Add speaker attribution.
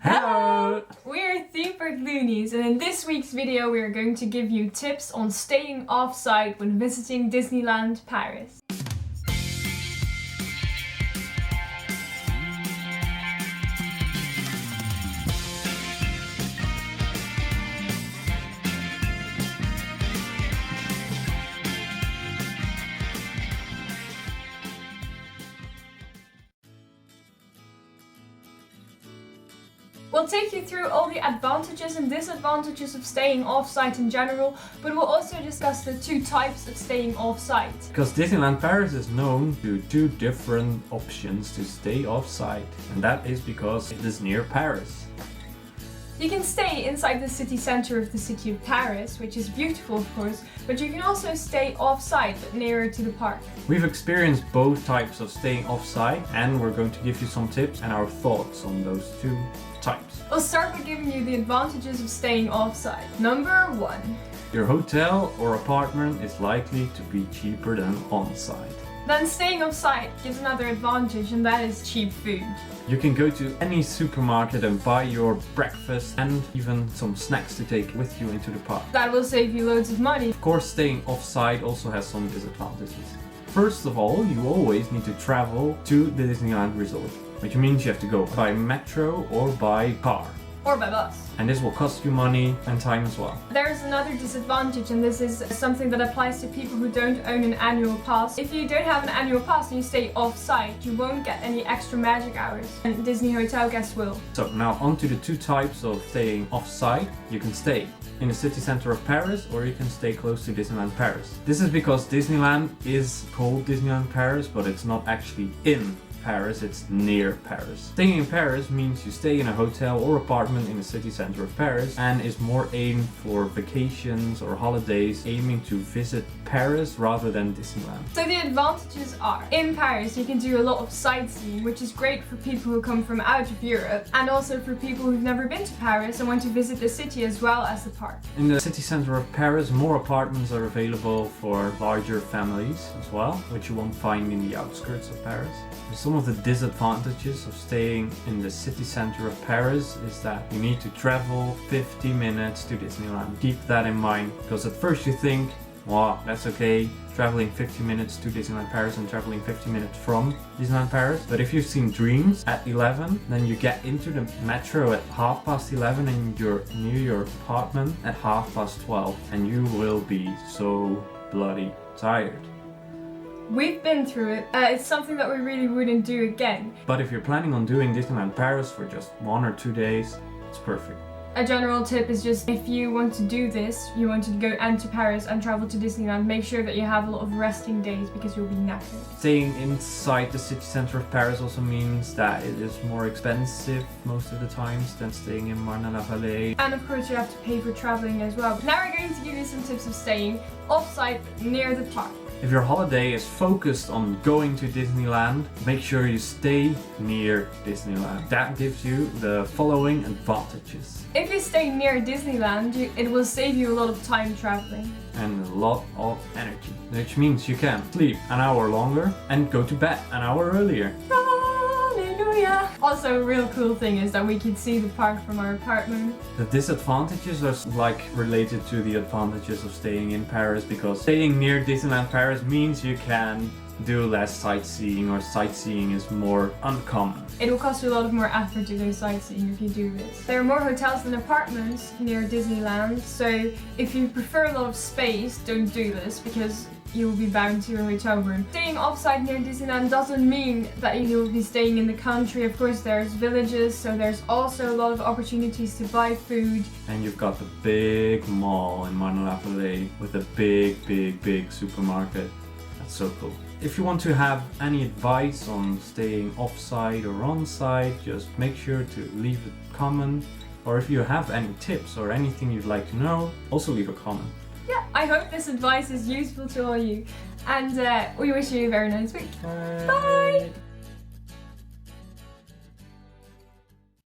Speaker 1: Hello!
Speaker 2: We're Themeparkluuunies, and in this week's video we are going to give you tips on staying off-site when visiting Disneyland Paris. We'll take you through all the advantages and disadvantages of staying off-site in general, but we'll also discuss the two types of staying off-site.
Speaker 1: Because Disneyland Paris is known to two different options to stay off-site, and that is because it is near Paris.
Speaker 2: You can stay inside the city center of the city of Paris, which is beautiful of course, but you can also stay off-site but nearer to the park.
Speaker 1: We've experienced both types of staying off-site, and we're going to give you some tips and our thoughts on those two types.
Speaker 2: We'll start by giving you the advantages of staying off-site. Number 1.
Speaker 1: Your hotel or apartment is likely to be cheaper than on-site.
Speaker 2: Then staying off-site gives another advantage, and that is cheap food.
Speaker 1: You can go to any supermarket and buy your breakfast and even some snacks to take with you into the park.
Speaker 2: That will save you loads of money.
Speaker 1: Of course, staying off-site also has some disadvantages. First of all, you always need to travel to the Disneyland Resort, which means you have to go by metro or by car.
Speaker 2: Or by bus.
Speaker 1: And this will cost you money and time as well.
Speaker 2: There is another disadvantage, and this is something that applies to people who don't own an annual pass. If you don't have an annual pass and you stay off-site, you won't get any extra magic hours, and Disney hotel guests will.
Speaker 1: So now on to the two types of staying off-site. You can stay in the city center of Paris, or you can stay close to Disneyland Paris. This is because Disneyland is called Disneyland Paris, but it's not actually in Paris, it's near Paris. Staying in Paris means you stay in a hotel or apartment in the city center of Paris and is more aimed for vacations or holidays, aiming to visit Paris rather than Disneyland.
Speaker 2: So the advantages are, in Paris you can do a lot of sightseeing, which is great for people who come from out of Europe, and also for people who've never been to Paris and want to visit the city as well as the park.
Speaker 1: In the city center of Paris, more apartments are available for larger families as well, which you won't find in the outskirts of Paris. Some of the disadvantages of staying in the city center of Paris is that you need to travel 50 minutes to Disneyland. Keep that in mind, because at first you think, wow, that's okay, traveling 50 minutes to Disneyland Paris and traveling 50 minutes from Disneyland Paris. But if you've seen Dreams at 11, then you get into the metro at 11:30 and you're near your apartment at 12:30, and you will be so bloody tired.
Speaker 2: We've been through it. It's something that we really wouldn't do again.
Speaker 1: But if you're planning on doing Disneyland Paris for just 1 or 2 days, it's perfect.
Speaker 2: A general tip is just, if you want to do this, you want to go to Paris and travel to Disneyland, make sure that you have a lot of resting days because you'll be knackered.
Speaker 1: Staying inside the city center of Paris also means that it is more expensive most of the times than staying in Marne-la-Vallée.
Speaker 2: And of course you have to pay for traveling as well. Now we're going to give you some tips of staying off-site near the park.
Speaker 1: If your holiday is focused on going to Disneyland, make sure you stay near Disneyland. That gives you the following advantages.
Speaker 2: If you stay near Disneyland, it will save you a lot of time traveling.
Speaker 1: And a lot of energy. Which means you can sleep an hour longer and go to bed an hour earlier.
Speaker 2: Hallelujah! Also, a real cool thing is that we can see the park from our apartment.
Speaker 1: The disadvantages are related to the advantages of staying in Paris, because staying near Disneyland Paris means you can do less sightseeing, or sightseeing is more uncommon.
Speaker 2: It will cost you a lot more effort to go sightseeing if you do this. There are more hotels than apartments near Disneyland, so if you prefer a lot of space, don't do this because you will be bound to a hotel room. Staying off-site near Disneyland doesn't mean that you will be staying in the country. Of course, there's villages, so there's also a lot of opportunities to buy food.
Speaker 1: And you've got the big mall in Marne-la-Vallée with a big supermarket. That's so cool. If you want to have any advice on staying off-site or on-site, just make sure to leave a comment. Or if you have any tips or anything you'd like to know, also leave a comment.
Speaker 2: Yeah, I hope this advice is useful to all you, and we wish you a very nice week.
Speaker 1: Bye!
Speaker 2: Bye!